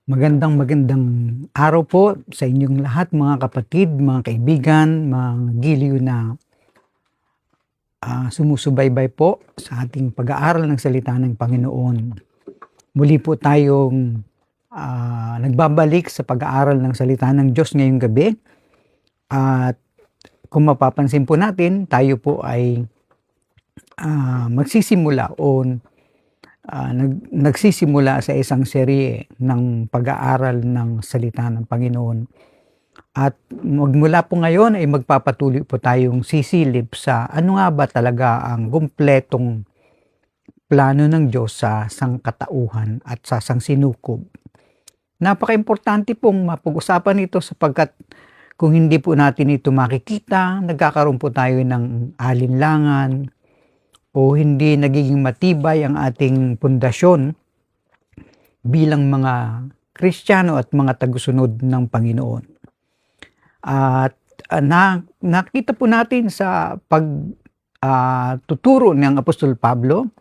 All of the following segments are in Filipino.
Magandang araw po sa inyong lahat mga kapatid, mga kaibigan, mga giliw na sumusubaybay po sa ating pag-aaral ng salita ng Panginoon. Muli po tayong nagbabalik sa pag-aaral ng salita ng Diyos ngayong gabi. At kung mapapansin po natin, tayo po ay magsisimula o nagsisimula sa isang serye ng pag-aaral ng salita ng Panginoon. At magmula po ngayon ay magpapatuloy po tayong sisilip sa ano nga ba talaga ang kumpletong plano ng Diyos sa sangkatauhan at sa sangsinukob. Napaka-importante pong mapag-usapan ito sapagkat kung hindi po natin ito makikita, nagkakaroon po tayo ng alinlangan o hindi nagiging matibay ang ating pundasyon bilang mga Kristiyano at mga tagusunod ng Panginoon. At nakita po natin sa pagtuturo ng Apostol Pablo,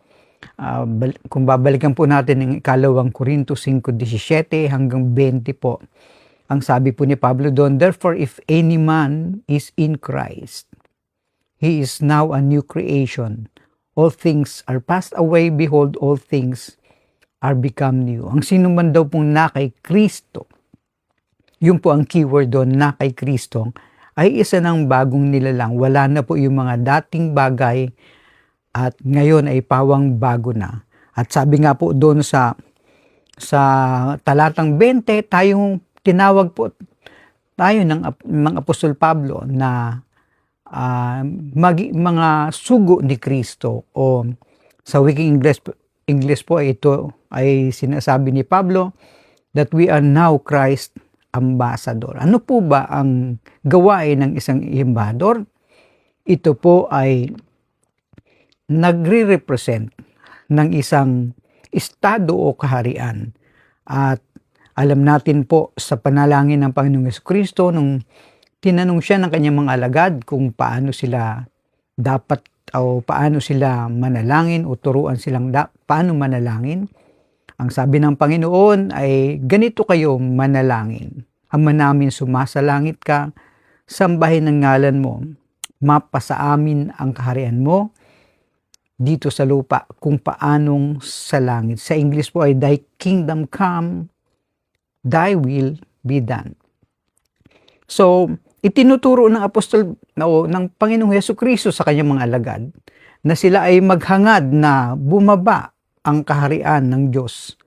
kung babalikan po natin ang ikalawang Korinto 5:17 hanggang 20 po, ang sabi po ni Pablo doon, "Therefore, if any man is in Christ, he is now a new creation. All things are passed away, behold, all things are become new." Ang sino man daw pong na kay Kristo, yun po ang keyword doon, na kay Kristo, ay isa ng bagong nilalang. Wala na po yung mga dating bagay at ngayon ay pawang bago na. At sabi nga po doon sa talatang 20, tayong tinawag po tayo ng Apostol Pablo na mga sugo ni Kristo, o sa wikang English po ito ay sinasabi ni Pablo that we are now Christ ambassador. Ano po ba ang gawain ng isang embahador? Ito po ay nagre-represent ng isang estado o kaharian. At alam natin po sa panalangin ng Panginoong Jesucristo nung tinanong siya ng kanyang mga alagad kung paano sila dapat o paano sila manalangin o turuan silang paano manalangin. Ang sabi ng Panginoon ay, ganito kayo manalangin. Ama namin sumasalangit ka, sambahin ang ngalan mo, mapasa amin ang kaharian mo dito sa lupa kung paanong sa langit. Sa English po ay, thy kingdom come, thy will be done. So, itinuturo ng apostol ng Panginoong Jesucristo sa kanyang mga alagad na sila ay maghangad na bumaba ang kaharian ng Diyos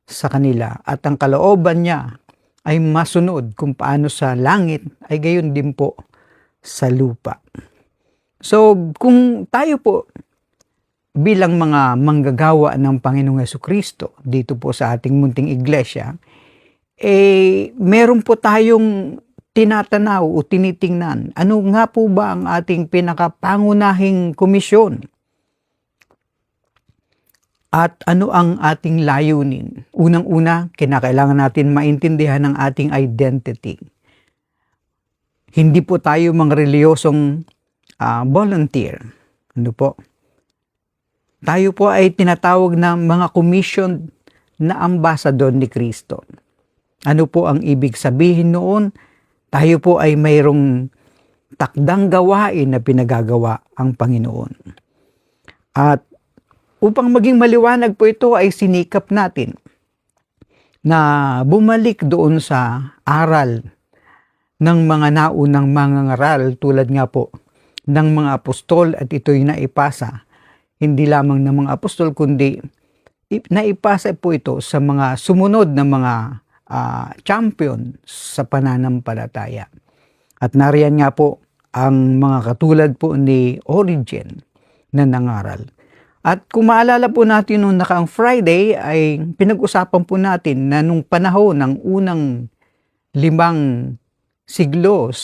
sa kanila at ang kalooban niya ay masunod kung paano sa langit ay gayon din po sa lupa. So, kung tayo po bilang mga manggagawa ng Panginoong Jesucristo dito po sa ating munting iglesia, meron po tayong tinatanaw o tinitingnan. Ano nga po ba ang ating pinakapangunahing komisyon? At ano ang ating layunin? Unang-una, kinakailangan natin maintindihan ang ating identity. Hindi po tayo mga reliyosong volunteer. Ano po? Tayo po ay tinatawag na mga commissioned na ambassador ni Kristo. Ano po ang ibig sabihin noon? Tayo po ay mayroong takdang gawain na pinagagawa ang Panginoon. At upang maging maliwanag po ito ay sinikap natin na bumalik doon sa aral ng mga naunang mangangaral tulad nga po ng mga apostol, at ito'y naipasa hindi lamang ng mga apostol kundi naipasa po ito sa mga sumunod na mga champion sa pananampalataya. At nariyan nga po ang mga katulad po ni Origen na nangaral. At kung maalala po natin nung nakaang Friday ay pinag-usapan po natin na nung panahon ng unang 5 siglos,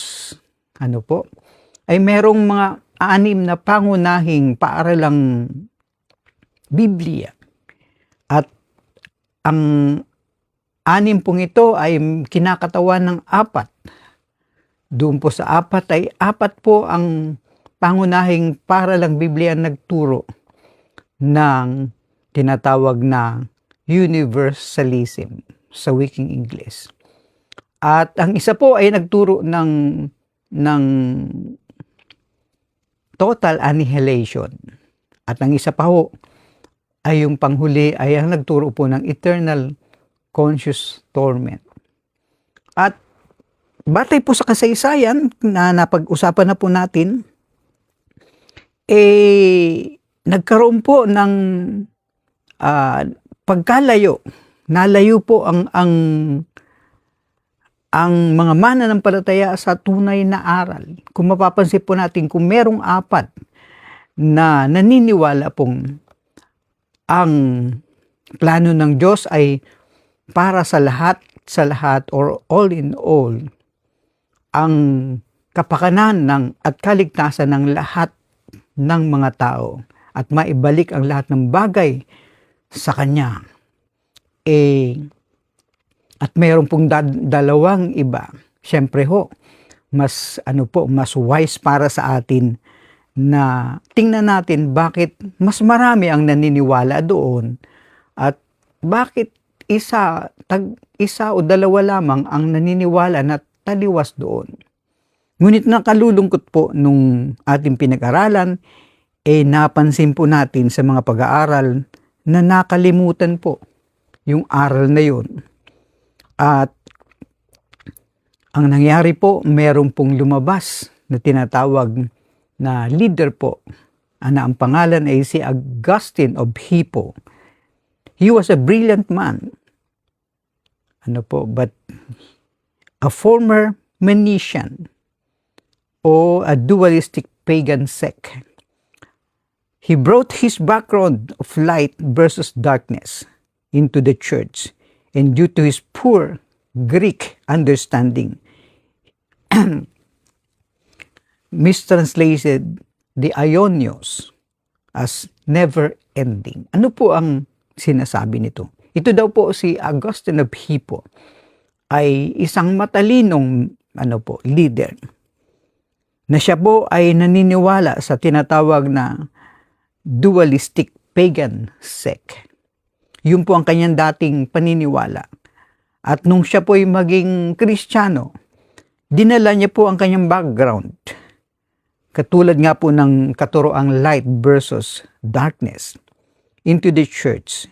ay merong mga 6 na pangunahing paaralang Biblia. At ang 6 pong ito ay kinakatawan ng 4. Doon po sa 4 ay 4 po ang pangunahing paaralang Biblia nagturo ng tinatawag na universalism. sa wikang Ingles. At ang isa po ay nagturo ng total annihilation. At ang isa pa ho ay yung panghuli ay ang nagturo po ng eternal conscious torment. At batay po sa kasaysayan na napag-usapan na po natin, nagkaroon po ng pagkalayo. Nalayo po ang mga mananampalataya sa tunay na aral. Kung mapapansin po natin, kung merong apat na naniniwala pong ang plano ng Diyos ay para sa lahat or all in all, ang kapakanan at kaligtasan ng lahat ng mga tao at maibalik ang lahat ng bagay sa Kanya. At mayroon pong dalawang iba. Siyempre ho, mas wise para sa atin na tingnan natin bakit mas marami ang naniniwala doon at bakit isa o dalawa lamang ang naniniwala na taliwas doon. Ngunit nakalulungkot po nung ating pinag-aralan, napansin po natin sa mga pag-aaral na nakalimutan po yung aral na yun. At ang nangyari po, meron pong lumabas na tinatawag na leader po, na ang pangalan ay si Augustine of Hippo. He was a brilliant man. But a former Manichean o a dualistic pagan sect. He brought his background of light versus darkness into the church, and due to his poor Greek understanding, mistranslated the Aionios as never-ending. Ano po ang sinasabi nito? Ito daw po si Augustine of Hippo ay isang matalinong leader na siya po ay naniniwala sa tinatawag na dualistic pagan sect. Yun po ang kanyang dating paniniwala. At nung siya po ay maging Kristiyano, dinala niya po ang kanyang background. Katulad nga po ng katuroang light versus darkness into the church.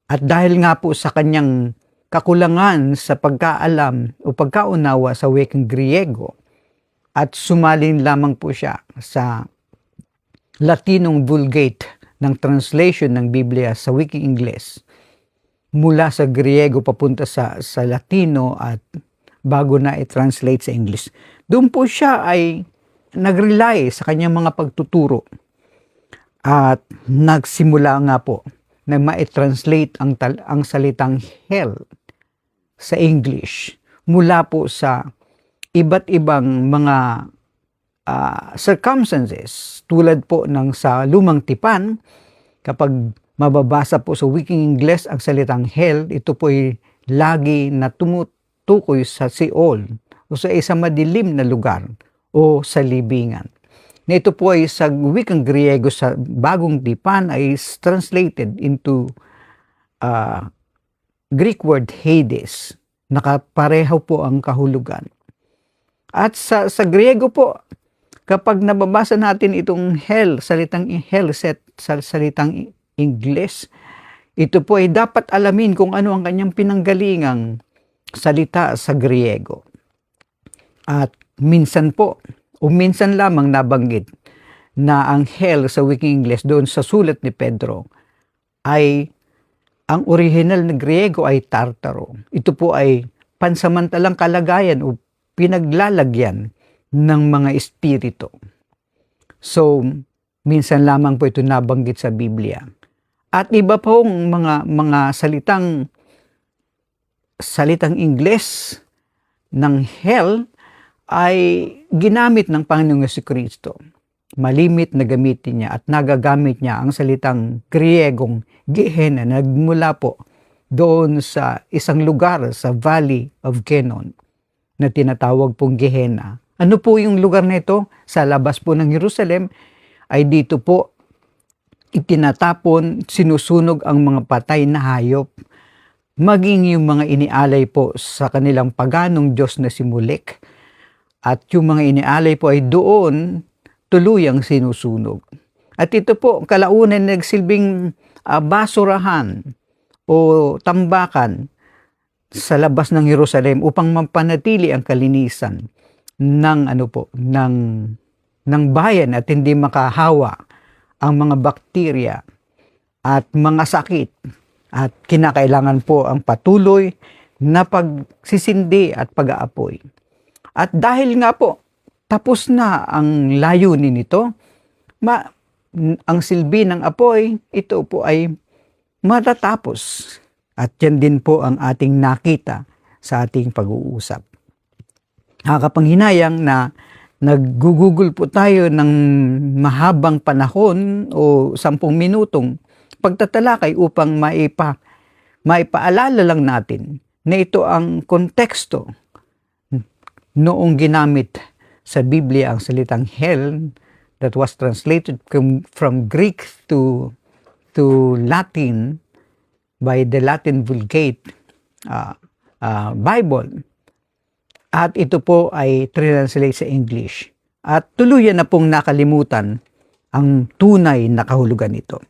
At dahil nga po sa kanyang kakulangan sa pagkaalam o pagkaunawa sa wikang Griego, at sumalin lamang po siya sa Latinong Vulgate ng translation ng Biblia sa wikang Ingles mula sa Griego papunta sa Latino at bago na i-translate sa English. Doon po siya ay nag-rely sa kanyang mga pagtuturo at nagsimula nga po na ma-translate ang salitang hell sa English mula po sa iba't ibang mga circumstances tulad po ng sa Lumang Tipan. Kapag mababasa po sa wikang Ingles ang salitang hell, ito po ay lagi na tumutukoy sa Sheol o sa isang madilim na lugar o sa libingan. Na ito po ay sa wikang Griego sa Bagong Tipan ay translated into Greek word Hades. Nakapareho po ang kahulugan. At sa Griego po, kapag nababasa natin itong hell, salitang hell set sa salitang Ingles, ito po ay dapat alamin kung ano ang kanyang pinanggalingang salita sa Griego. At minsan po, o minsan lamang nabanggit na ang hell sa wikang Ingles doon sa sulat ni Pedro ay ang original na Griego ay Tartaro. Ito po ay pansamantalang kalagayan o pinaglalagyan ng mga espiritu. So, minsan lamang po ito nabanggit sa Biblia. At iba pong mga salitang Ingles ng hell ay ginamit ng Panginoong Jesucristo. Malimit na gamitin niya at nagagamit niya ang salitang Griegong Gehenna na nagmula po doon sa isang lugar sa Valley of Kenon na tinatawag pong Gehenna. Ano po yung lugar na ito? Sa labas po ng Jerusalem ay dito po itinatapon, sinusunog ang mga patay na hayop maging yung mga inialay po sa kanilang paganong Diyos na si Molech, at yung mga inialay po ay doon tuluyang sinusunog. At ito po, kalaunan nagsilbing basurahan o tambakan sa labas ng Jerusalem upang mapanatili ang kalinisan ng ng bayan at hindi makahawa ang mga bakterya at mga sakit, at kinakailangan po ang patuloy na pagsisindi at pag-aapoy. At dahil nga po tapos na ang layunin nito, ang silbi ng apoy, ito po ay matatapos. At yan din po ang ating nakita sa ating pag-uusap. Nakakapanghinayang na nag-google po tayo ng mahabang panahon o 10 minutong pagtatalakay upang maipaalala lang natin na ito ang konteksto noong ginamit sa Biblia ang salitang hell that was translated from Greek to Latin by the Latin Vulgate Bible. At ito po ay translate sa English. At tuluyan na pong nakalimutan ang tunay na kahulugan nito.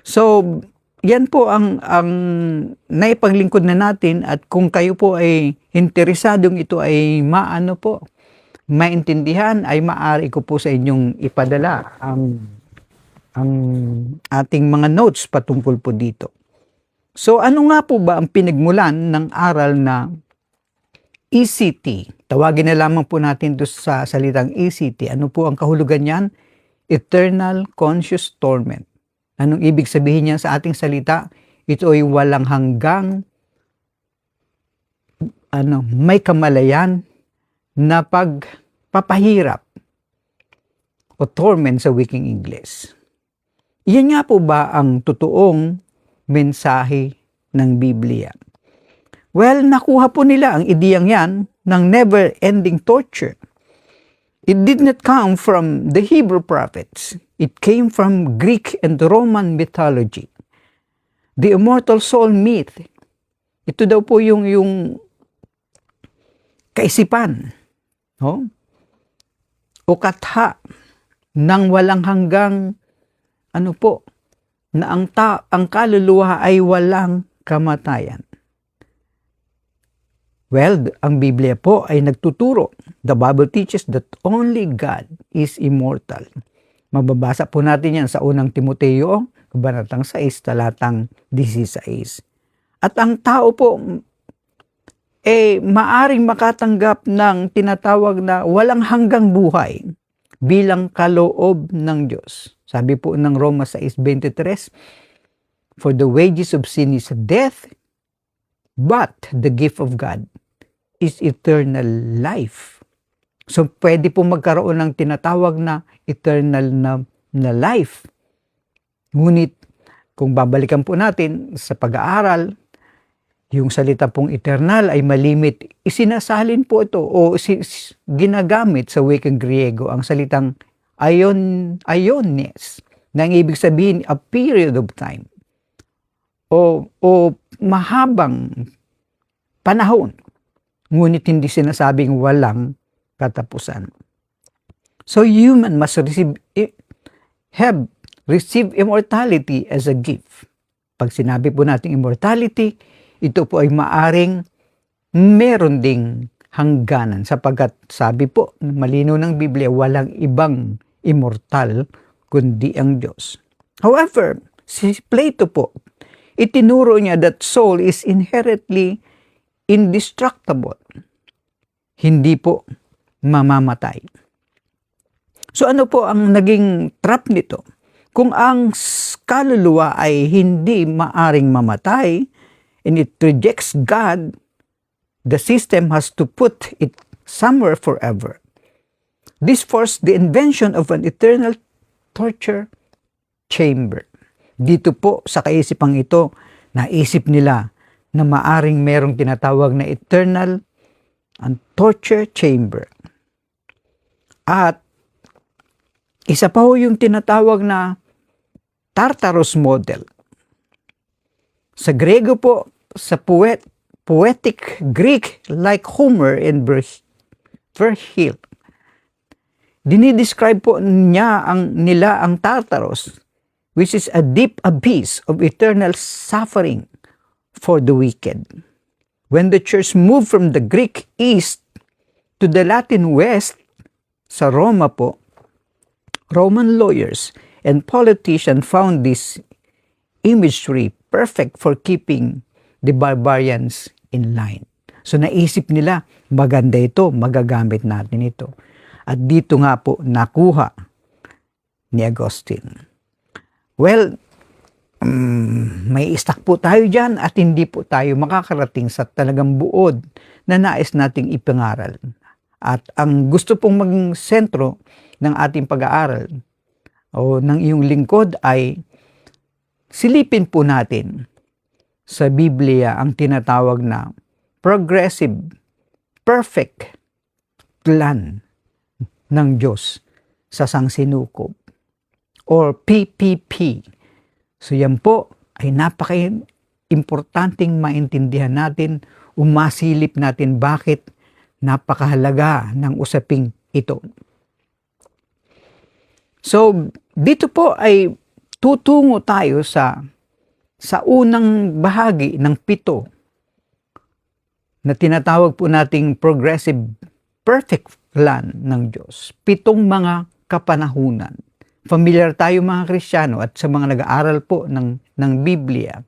So, yan po ang naipaglingkod na natin, at kung kayo po ay interesadong ito ay maintindihan, ay maaari ko po sa inyong ipadala ang ating mga notes patungkol po dito. So ano nga po ba ang pinagmulan ng aral na ECT? Tawagin na lamang po natin ito sa salitang ECT. Ano po ang kahulugan niyan? Eternal Conscious Torment. Anong ibig sabihin niyan sa ating salita? Ito ay walang hanggang may kamalayan na pagpapahirap o torment sa wikang Ingles. Iyan nga po ba ang totoong mensahe ng Biblia? Well, nakuha po nila ang ideyang yan ng never-ending torture. It did not come from the Hebrew prophets. It came from Greek and Roman mythology. The immortal soul myth. Ito daw po yung kaisipan, no? O katha ng walang hanggang na ang kaluluwa ay walang kamatayan. Well, ang Biblia po ay nagtuturo. The Bible teaches that only God is immortal. Mababasa po natin yan sa unang Timoteo, kabanatang 6, talatang 16. At ang tao po maaring makatanggap ng tinatawag na walang hanggang buhay bilang kaloob ng Diyos. Sabi po ng Roma 6:23, for the wages of sin is death, but the gift of God is eternal life. So pwede po magkaroon ng tinatawag na eternal na life. Ngunit kung babalikan po natin sa pag-aaral, yung salita pong eternal ay malimit. Isinasalin po ito o ginagamit sa wikang Griego ang salitang aiones, na ang ibig sabihin a period of time o mahabang panahon, ngunit hindi sinasabing walang katapusan. So human must receive immortality as a gift. Pag sinabi po natin immortality, ito po ay maaring meron ding hangganan, sapagkat sabi po, malinaw ng Biblia, walang ibang immortal kundi ang Diyos. However, si Plato po, itinuro niya that soul is inherently indestructible. Hindi po mamamatay. So ano po ang naging trap nito? Kung ang kaluluwa ay hindi maaring mamatay and it rejects God, the system has to put it somewhere forever. This forced the invention of an eternal torture chamber. Dito po sa kaisipang ito, naisip nila na maaring merong tinatawag na eternal and torture chamber. At isa pa ho yung tinatawag na Tartarus model. Sa Grego po, poetic Greek like Homer and Virgil. Dinidescribe po nila ang Tartarus, which is a deep abyss of eternal suffering for the wicked. When the church moved from the Greek East to the Latin West, sa Roma po, Roman lawyers and politicians found this imagery perfect for keeping the barbarians in line. So naisip nila, maganda ito, magagamit natin ito. At dito nga po nakuha ni Augustine. Well, may istak po tayo dyan at hindi po tayo makakarating sa talagang buod na nais nating ipangaral. At ang gusto pong maging sentro ng ating pag-aaral o ng iyong lingkod ay silipin po natin sa Biblia ang tinatawag na progressive, perfect plan ng Diyos sa sangsinukob or PPP. So yan po ay napaka-importanting maintindihan natin, umasilip natin bakit napakahalaga ng usaping ito. So dito po ay tutungo tayo sa unang bahagi ng 7 na tinatawag po nating progressive perfect plan ng Diyos. 7 mga kapanahunan. Familiar tayo mga Kristiyano at sa mga nag-aaral po ng Biblia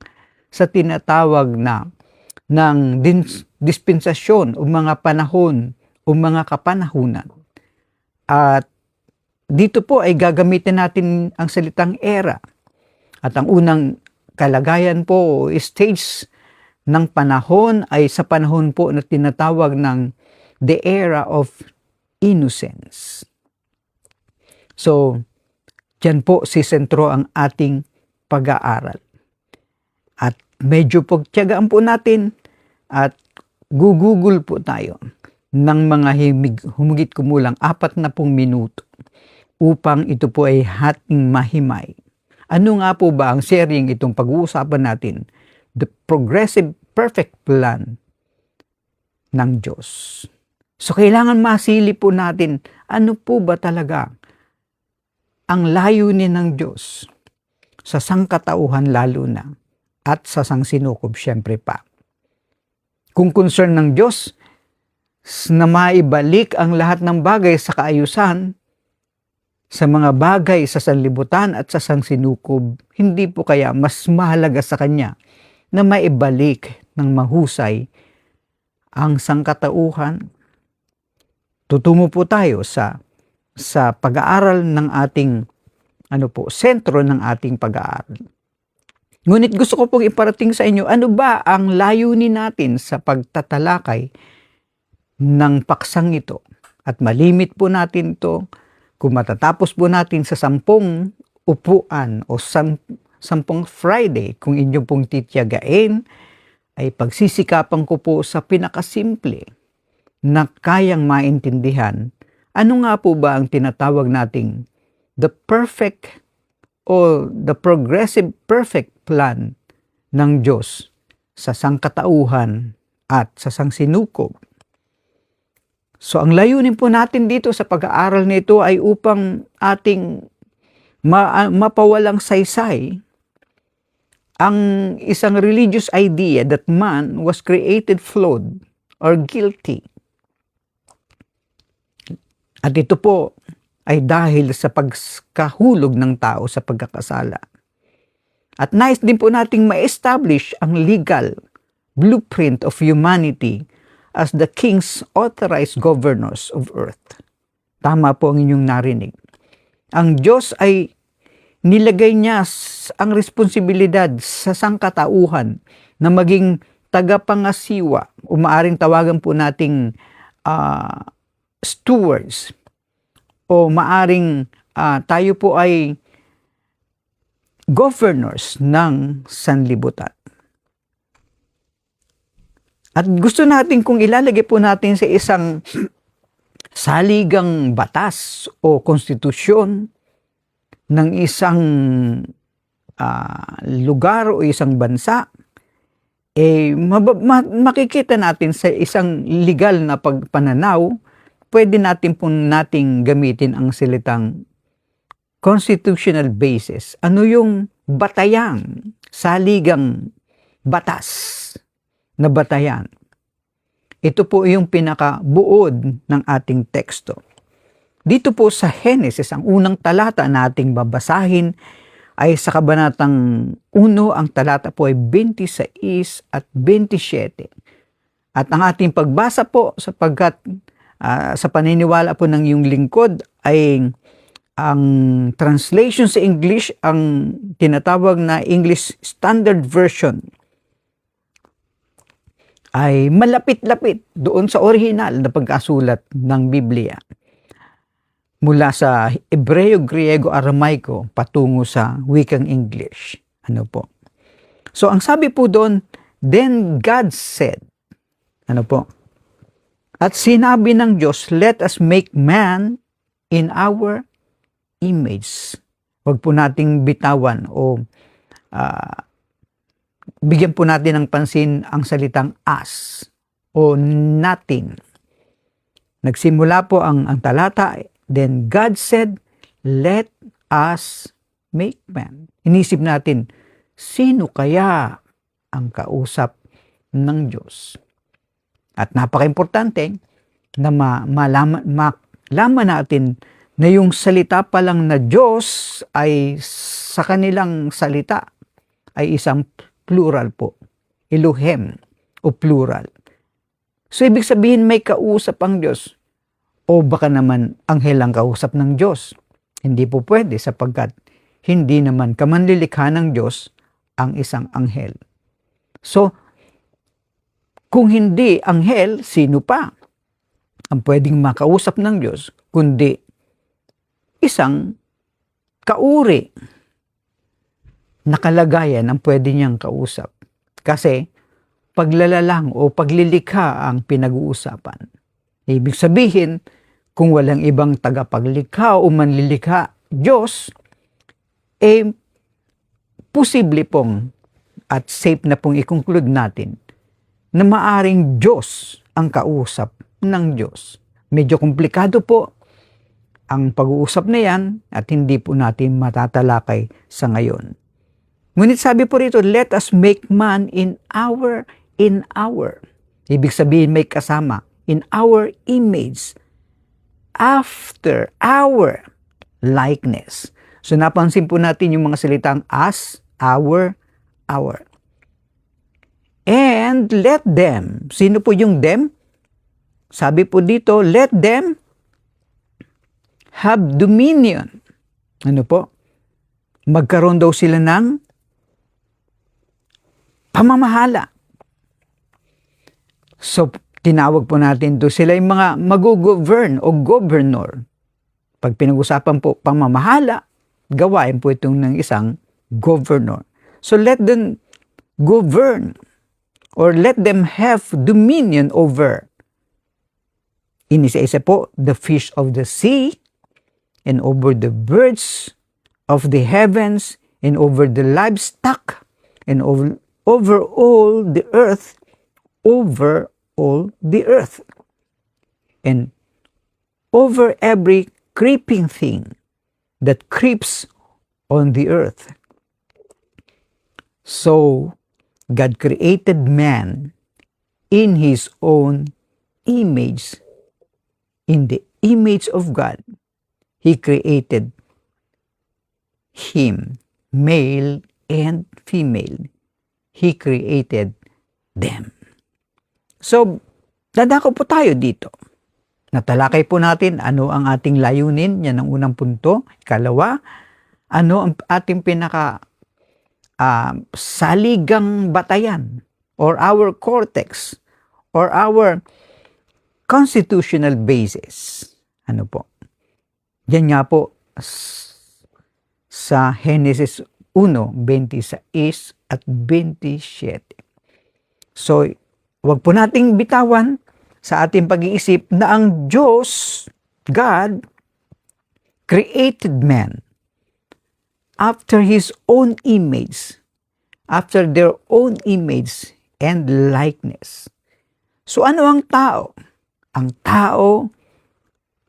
sa tinatawag na ng dispensasyon o mga panahon o mga kapanahunan. At dito po ay gagamitin natin ang salitang era. At ang unang kalagayan po o stage ng panahon ay sa panahon po na tinatawag ng the era of innocence. So, dyan po si sentro ang ating pag-aaral. At medyo pagtiyagaan po natin at gugugol po tayo ng mga humigit kumulang 40 minuto upang ito po ay hating mahimay. Ano nga po ba ang sharing itong pag-uusapan natin? The progressive perfect plan ng Diyos. So, kailangan masilip po natin, ano po ba talaga ang layunin ng Diyos sa sangkatauhan lalo na at sa sangsinukob syempre pa. Kung concern ng Diyos na maibalik ang lahat ng bagay sa kaayusan, sa mga bagay sa sanlibutan at sa sangsinukob, hindi po kaya mas mahalaga sa Kanya na maibalik ng mahusay ang sangkatauhan? Tutungo po tayo sa pag-aaral ng ating sentro ng ating pag-aaral. Ngunit gusto ko pong iparating sa inyo, ano ba ang layunin natin sa pagtatalakay ng paksang ito? At malimit po natin ito kung matatapos po natin sa 10 upuan o 10 Friday, kung inyo pong titiyagain, ay pagsisikapan ko po sa pinakasimple na kayang maintindihan. Ano nga po ba ang tinatawag nating the perfect o the progressive perfect plan ng Diyos sa sangkatauhan at sa sangsinukob? So ang layunin po natin dito sa pag-aaral nito ay upang ating mapawalang saysay ang isang religious idea that man was created flawed or guilty. At ito po ay dahil sa pagkahulog ng tao sa pagkakasala. At nais din po nating ma-establish ang legal blueprint of humanity as the king's authorized governors of earth. Tama po ang inyong narinig. Ang Diyos ay nilagay niya ang responsibilidad sa sangkatauhan na maging tagapangasiwa o maaring tawagan po nating stewards o maaring tayo po ay governors ng sanlibutan. At gusto natin kung ilalagay po natin sa isang saligang batas o konstitusyon ng isang lugar o isang bansa, makikita natin sa isang legal na pagpananaw, pwede nating gamitin ang salitang constitutional basis. Ano yung batayang, saligang batas na batayan? Ito po yung pinakabuod ng ating teksto. Dito po sa Henesis, ang unang talata na ating babasahin ay sa kabanatang 1, ang talata po ay 26 at 27. At ang ating pagbasa po, sapagkat sa paniniwala po ng iyong lingkod ay ang translation sa English, ang tinatawag na English Standard Version, ay malapit-lapit doon sa original na pagkasulat ng Biblia. Mula sa Hebreo, Griego, Aramaiko patungo sa wikang English. Ano po? So ang sabi po doon, then God said, ano po? At sinabi ng Diyos, let us make man in our image. Huwag po nating bitawan o bigyan po natin ng pansin ang salitang as o natin. Nagsimula po ang talata, then God said, let us make man. Inisip natin, sino kaya ang kausap ng Diyos? At napaka-importante na malaman natin na yung salita pa lang na Diyos ay sa kanilang salita ay isang plural po. Elohim o plural. So ibig sabihin may kausap ang Diyos. O baka naman anghel ang kausap ng Diyos. Hindi po pwede sapagkat hindi naman kamanlilikha ng Diyos ang isang anghel. So, kung hindi anghel, sino pa ang pwedeng makausap ng Diyos kundi isang kauri na kalagayan ang pwede niyang kausap. Kasi paglalalang o paglilikha ang pinag-uusapan. Ibig sabihin, kung walang ibang tagapaglikha o manlilikha, Diyos, posible pong at safe na pong i-conclude natin na maaring Diyos ang kausap ng Diyos. Medyo komplikado po ang pag-uusap na yan at hindi po natin matatalakay sa ngayon. Ngunit sabi po rito, let us make man in our. Ibig sabihin may kasama, in our image, after our likeness. So napansin po natin yung mga salitang as, our. And let them. Sino po yung them? Sabi po dito, let them have dominion. Ano po? Magkaroon daw sila ng pamamahala. So, tinawag po natin to sila yung mga mag-govern o governor. Pag pinag-usapan po pamamahala, gawain po itong ng isang governor. So let them govern or let them have dominion over. Inisa-isa po, the fish of the sea and over the birds of the heavens and over the livestock and over all the earth, and over every creeping thing that creeps on the earth. So, God created man in His own image. In the image of God, He created him, male and female. He created them. So, dadako po tayo dito. Natalakay po natin ano ang ating layunin, yan ang unang punto. Ikalawa, ano ang ating saligang batayan or our cortex or our constitutional basis. Ano po? Yan nga po sa Henesis 1:26 at 27. So, wag po nating bitawan sa ating pag-iisip na ang Diyos, God, created man after His own image, after their own image and likeness. So ano ang tao? Ang tao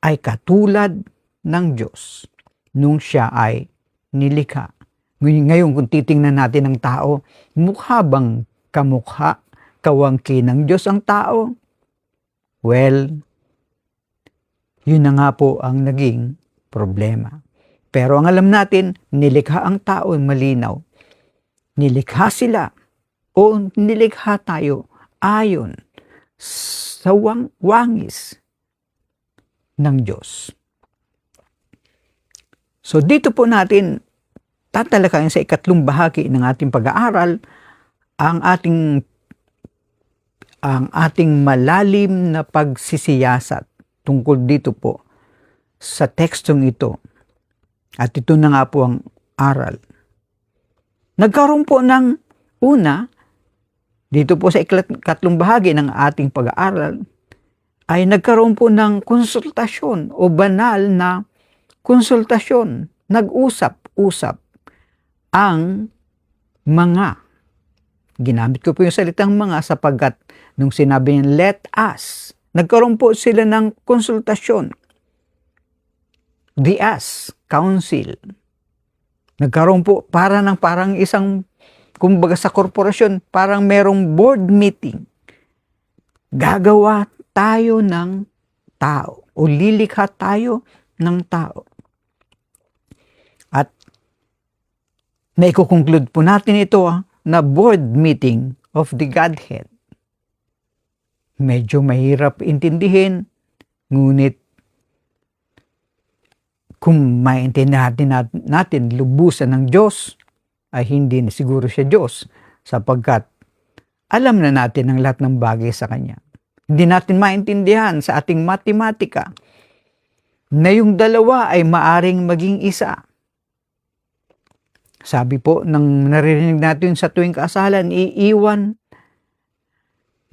ay katulad ng Diyos nung siya ay nilikha. Ngayon kung titingnan natin ang tao, mukha bang kamukha, kawangki ng Diyos ang tao? Well, yun na nga po ang naging problema. Pero ang alam natin, nilikha ang tao, malinaw. Nilikha sila o nilikha tayo ayon sa wangis ng Diyos. So dito po natin tatalakayin sa ikatlong bahagi ng ating pag-aaral ang ating malalim na pagsisiyasat tungkol dito po sa tekstong ito. At ito na nga po ang aral. Nagkaroon po ng una, dito po sa ikatlong bahagi ng ating pag-aaral, ay nagkaroon po ng konsultasyon o banal na konsultasyon. Nag-usap-usap ang mga, ginamit ko po yung salitang mga sapagkat nung sinabi niya, let us, nagkaroon po sila ng konsultasyon. The us, council. Nagkaroon po parang isang, kumbaga sa korporasyon, parang merong board meeting. Gagawa tayo ng tao o lilikha tayo ng tao. At naiko-conclude po natin ito na board meeting of the Godhead. Medyo mahirap intindihin, ngunit kung maintindihan natin lubusan ng Diyos, ay hindi na siguro siya Diyos sapagkat alam na natin ang lahat ng bagay sa Kanya. Hindi natin maintindihan sa ating matematika na yung dalawa ay maaring maging isa. Sabi po, nang naririnig natin sa tuwing kasalan, iiwan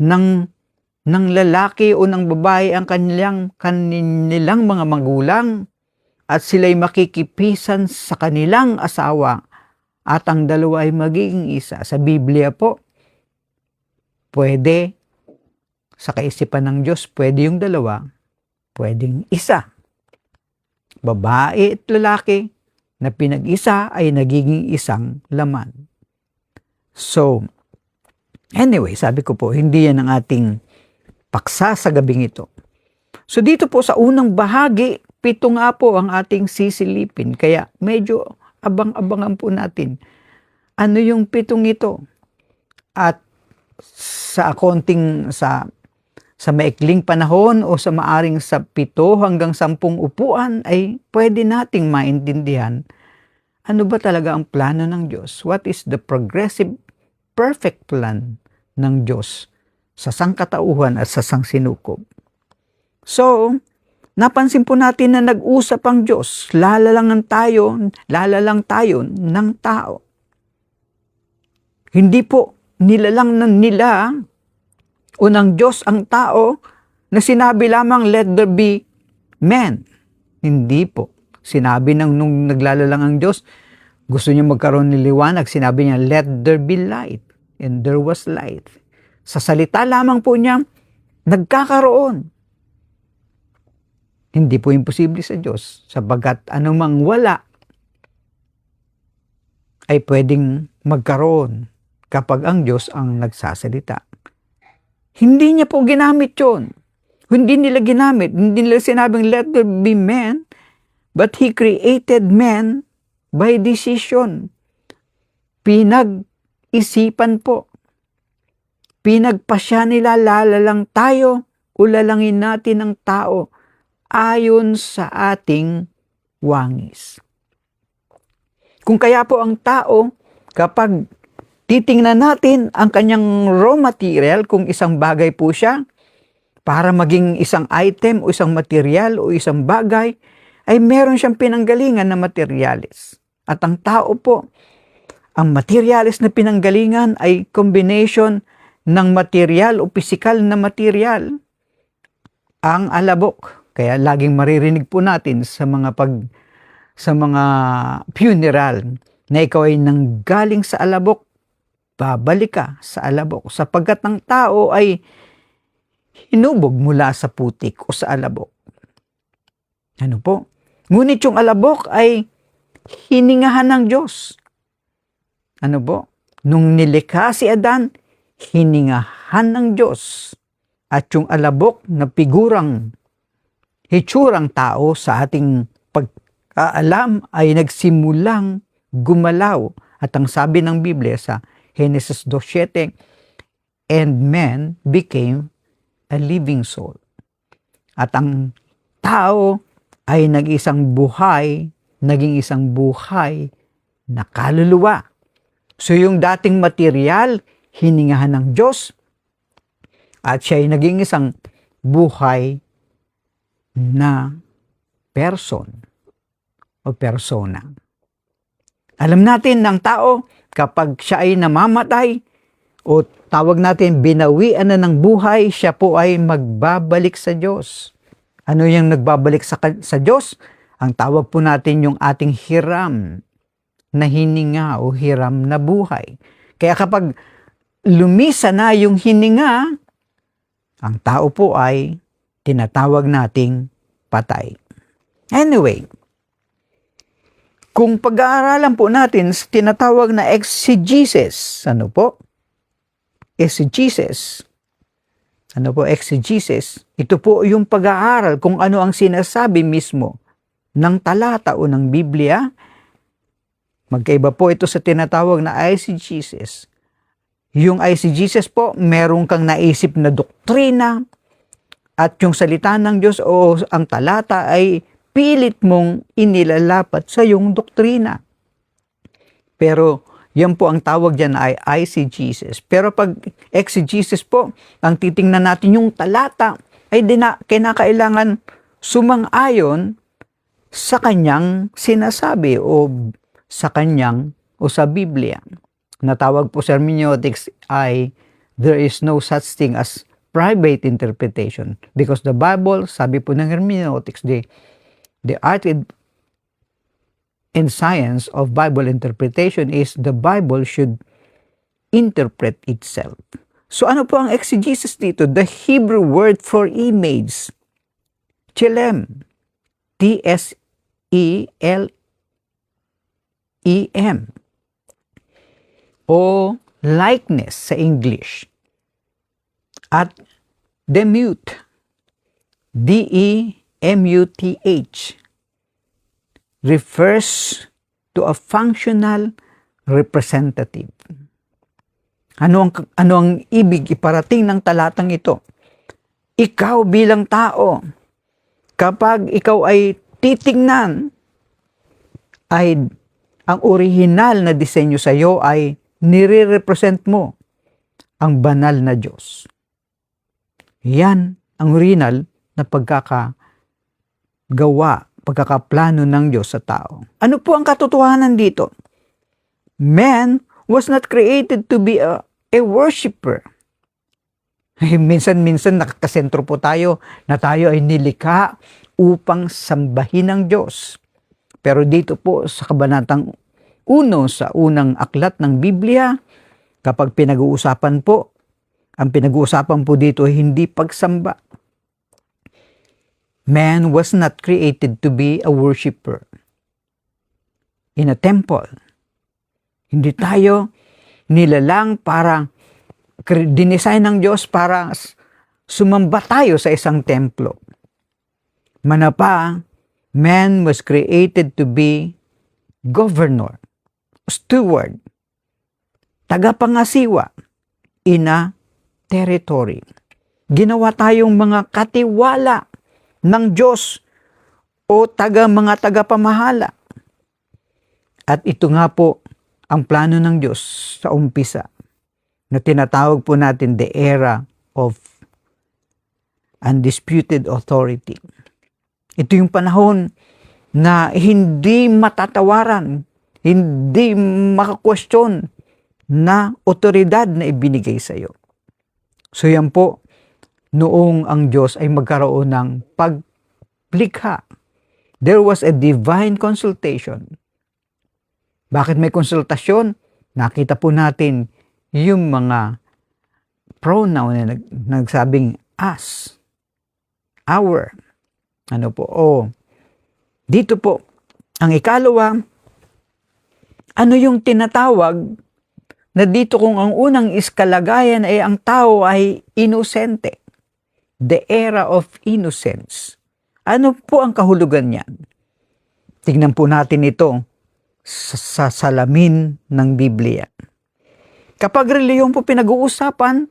ng lalaki o ng babae ang kanilang mga magulang at sila'y makikipisan sa kanilang asawa at ang dalawa ay magiging isa. Sa Biblia po, pwede, sa kaisipan ng Diyos, pwede yung dalawa, pwedeng isa. Babae at lalaki na pinag-isa ay nagiging isang laman. So, anyway, sabi ko po, hindi yan ang ating paksa sa gabing ito. So dito po sa unang bahagi, 7 nga po ang ating sisilipin. Kaya medyo abang-abangan po natin. Ano yung 7 ito? At sa maikling panahon o sa maaring sa 7 hanggang 10 upuan ay pwede nating maintindihan ano ba talaga ang plano ng Diyos? What is the progressive, perfect plan ng Diyos sa sangkatauhan at sa sangsinukob? So, napansin po natin na nag-usap ang Diyos, lalalang tayo ng tao. Hindi po nilalang nila o ng Diyos ang tao na sinabi lamang, let there be men. Hindi po. Sinabi nung naglalalang ang Diyos, gusto niya magkaroon ng liwanag, sinabi niya, let there be light. And there was light. Sa salita lamang po niya, nagkakaroon. Hindi po imposible sa Diyos, sapagkat anumang wala ay pwedeng magkaroon kapag ang Diyos ang nagsasalita. Hindi niya po ginamit yun. Hindi nila ginamit. Hindi nila sinabing, let there be men, but He created men by decision. Pinag-isipan po. Pinagpasya nila, lalalang tayo o lalangin natin ang tao ayon sa ating wangis. Kung kaya po ang tao, kapag titingnan natin ang kanyang raw material, kung isang bagay po siya, para maging isang item o isang material o isang bagay, ay meron siyang pinanggalingan na materialis. At ang tao po, ang materialis na pinanggalingan ay combination ng material o pisikal na material. Ang alabok. Kaya laging maririnig po natin sa mga funeral na ikaw ay nanggaling sa alabok, magbabalik ka sa alabok, sapagkat ang tao ay hinubog mula sa putik o sa alabok. Ano po? Ngunit yung alabok ay hiningahan ng Diyos. Ano po? Nung nilikha si Adan, hiningahan ng Diyos. At yung alabok na figurang hitsurang tao sa ating pagkaalam ay nagsimulang gumalaw. At ang sabi ng Biblia sa Genesis 2:7, and man became a living soul. At ang tao ay naging isang buhay na kaluluwa. So yung dating material, hiningahan ng Diyos, at siya ay naging isang buhay na person o persona. Alam natin ng tao, kapag siya ay namamatay, o tawag natin binawian na ng buhay, siya po ay magbabalik sa Diyos. Ano yung nagbabalik sa Diyos? Ang tawag po natin yung ating hiram na hininga o hiram na buhay. Kaya kapag lumisa na yung hininga, ang tao po ay tinatawag nating patay. Anyway, kung pag-aaralan po natin sa tinatawag na exegesis, ano po? Exegesis. Ano po exegesis? Ito po yung pag-aaral kung ano ang sinasabi mismo ng talata o ng Biblia. Magkaiba po ito sa tinatawag na eisegesis. Yung eisegesis po, meron kang naisip na doktrina at yung salita ng Diyos o ang talata ay pilit mong inilalapat sa iyong doktrina. Pero yan po ang tawag dyan ay eisegesis. Pero pag exegesis po, ang titingnan natin yung talata ay kinakailangan sumang-ayon sa kanyang sinasabi o sa Biblia. Natawag po sa hermeneutics ay there is no such thing as private interpretation because the Bible, sabi po ng hermeneutics, the art and science of Bible interpretation is the Bible should interpret itself. So ano po ang exegesis dito? The Hebrew word for image, tselem, T-S-E-L-E-M, o likeness sa English, at demute, D-E-M-U-T-H, refers to a functional representative. Ano ang ibig iparating ng talatang ito? Ikaw bilang tao, kapag ikaw ay titingnan, ay ang original na disenyo sa iyo ay nire-represent mo ang banal na Diyos. Yan ang original na pagkakaplano ng Diyos sa tao. Ano po ang katotohanan dito? Man was not created to be a worshiper. Minsan-minsan nakakasentro po tayo na tayo ay nilikha upang sambahin ng Diyos. Pero dito po sa kabanatang 1 sa unang aklat ng Biblia, kapag pinag-uusapan po, ang pinag-uusapan po dito ay hindi pagsamba. Man was not created to be a worshiper in a temple. Hindi tayo nilalang para dinesign ng Diyos para sumamba tayo sa isang templo. Manapa, man was created to be governor, steward, tagapangasiwa in a territory. Ginawa tayong mga katiwala ng Diyos o mga tagapamahala. At ito nga po ang plano ng Diyos sa umpisa na tinatawag po natin the era of undisputed authority. Ito yung panahon na hindi matatawaran, hindi makakwestiyon na otoridad na ibinigay sa iyo. So yan po, noong ang Diyos ay magkaroon ng paglikha. There was a divine consultation. Bakit may konsultasyon? Nakita po natin yung mga pronoun na nagsabing us, our, ano po, dito po, ang ikalawa, ano yung tinatawag na dito kung ang unang kalagayan ay ang tao ay inosente, the era of innocence. Ano po ang kahulugan niyan? Tignan po natin ito sa salamin ng Biblia. Kapag reliyon po pinag-uusapan,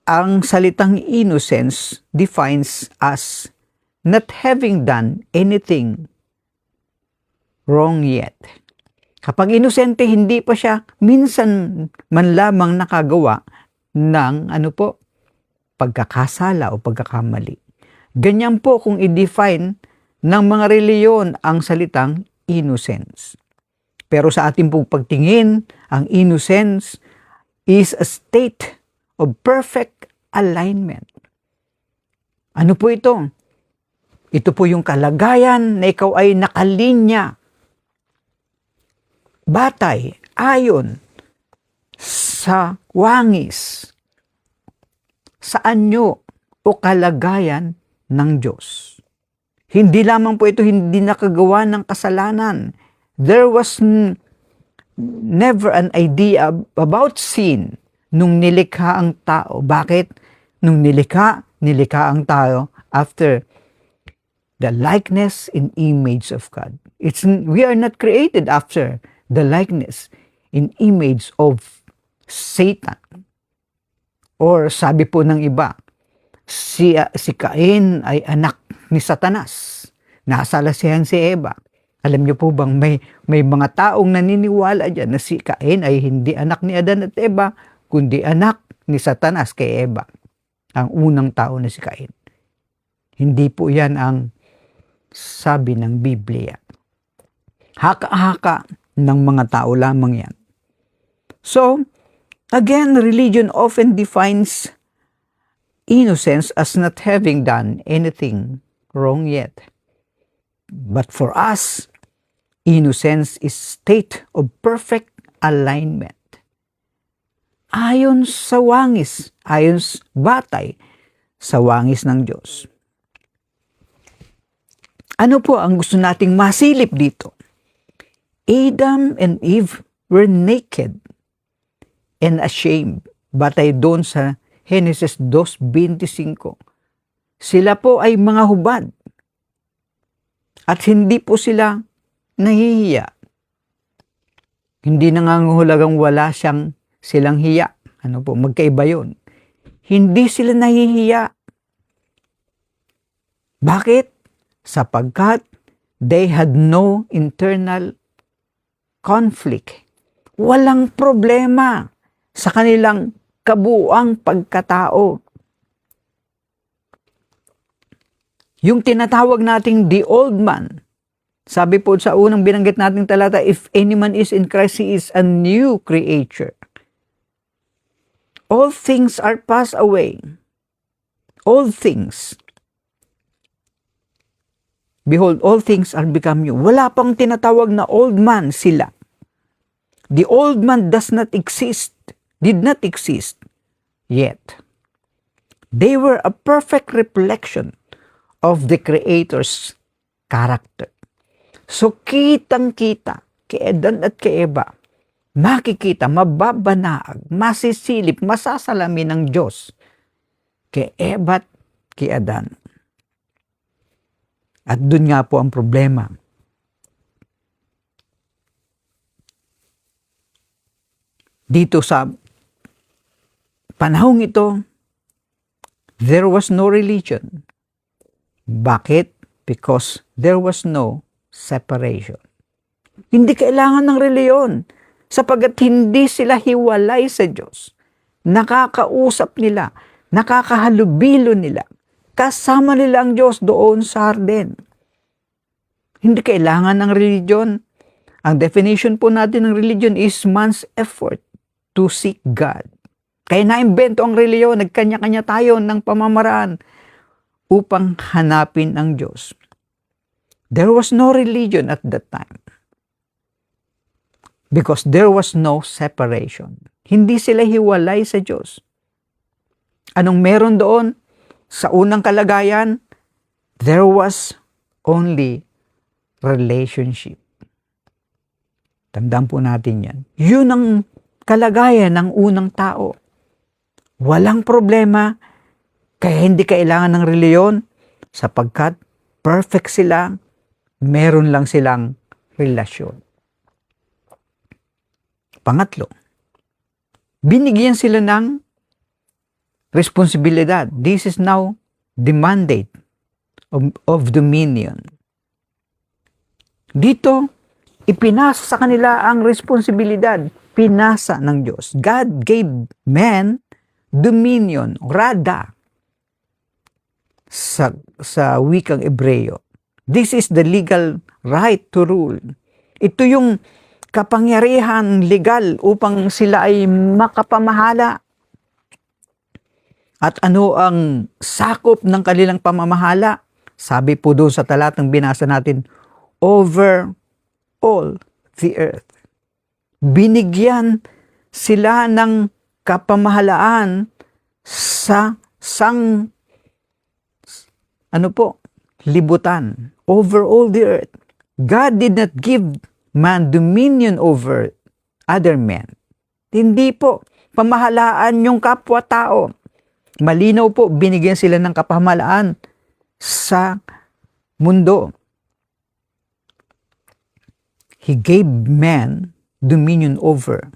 ang salitang innocence defines as not having done anything wrong yet. Kapag inosente, hindi pa siya minsan man lamang nakagawa ng pagkakasala o pagkakamali. Ganyan po kung i-define ng mga reliyon ang salitang innocence. Pero sa ating pong pagtingin, ang innocence is a state of perfect alignment. Ano po ito? Ito po yung kalagayan na ikaw ay nakalinya, batay, ayon sa wangis, sa anyo o kalagayan ng Diyos. Hindi lamang po ito hindi nakagawa ng kasalanan. There was never an idea about sin nung nilikha ang tao. Bakit? Nung nilikha ang tao after the likeness and image of God. We are not created after the likeness and image of Satan. Or sabi po ng iba, si Cain ay anak ni Satanas. Nasalasihan si Eva. Alam niyo po bang may mga taong naniniwala dyan na si Cain ay hindi anak ni Adan at Eva, kundi anak ni Satanas kay Eva, ang unang tao na si Cain. Hindi po yan ang sabi ng Biblia. Haka-haka ng mga tao lamang yan. So, again, religion often defines innocence as not having done anything wrong yet. But for us, innocence is state of perfect alignment. Ayon sa wangis, batay sa wangis ng Diyos. Ano po ang gusto nating masilip dito? Adam and Eve were naked and ashamed. Batay doon sa Genesis 2:25. Sila po ay mga hubad. At hindi po sila nahihiya. Hindi nangangahulugang wala silang hiya. Magkaiba yun. Hindi sila nahihiya. Bakit? Sapagkat they had no internal conflict. Walang problema sa kanilang kabuuang pagkatao. Yung tinatawag nating the old man, sabi po sa unang binanggit nating talata, if any man is in Christ, he is a new creature. All things are passed away. All things. Behold, all things are become new. Wala pang tinatawag na old man sila. The old man did not exist yet. They were a perfect reflection of the Creator's character. So, kitang-kita kay Adan at kay Eva, makikita, mababanaag, masisilip, masasalamin ng Diyos kay Eva at kay Adan. At dun nga po ang problema. Dito sa panahong ito, there was no religion. Bakit? Because there was no separation. Hindi kailangan ng reliyon sapagat hindi sila hiwalay sa Diyos. Nakakausap nila, nakakahalubilo nila, kasama nila ang Diyos doon sa harden. Hindi kailangan ng reliyon. Ang definition po natin ng religion is man's effort to seek God. Kaya naimbento ang reliyon, nagkanya-kanya tayo ng pamamaraan upang hanapin ang Diyos. There was no religion at that time because there was no separation. Hindi sila hiwalay sa Diyos. Anong meron doon? Sa unang kalagayan, there was only relationship. Tandaan po natin yan. Yun ang kalagayan ng unang tao. Walang problema, kaya hindi kailangan ng reliyon sapagkat perfect sila, meron lang silang relasyon. Pangatlo, binigyan sila ng responsibilidad. This is now the mandate of dominion. Dito, ipinasa sa kanila ang responsibilidad. Pinasa ng Diyos. God gave man dominion, rada, sa wikang Ebreo. This is the legal right to rule. Ito yung kapangyarihan legal upang sila ay makapamahala. At ano ang sakop ng kanilang pamamahala? Sabi po doon sa talatang binasa natin, over all the earth. Binigyan sila ng kapamahalaan sa libutan. Over all the earth. God did not give man dominion over other men. Hindi po. Pamahalaan yung kapwa-tao. Malinaw po, binigyan sila ng kapamahalaan sa mundo. He gave man dominion over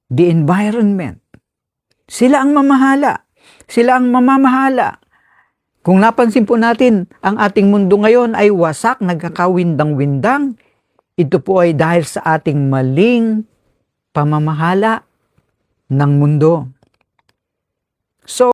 the environment. Sila ang mamahala. Sila ang mamamahala. Kung napansin po natin, ang ating mundo ngayon ay wasak, nagkakawindang-windang. Ito po ay dahil sa ating maling pamamahala ng mundo. So,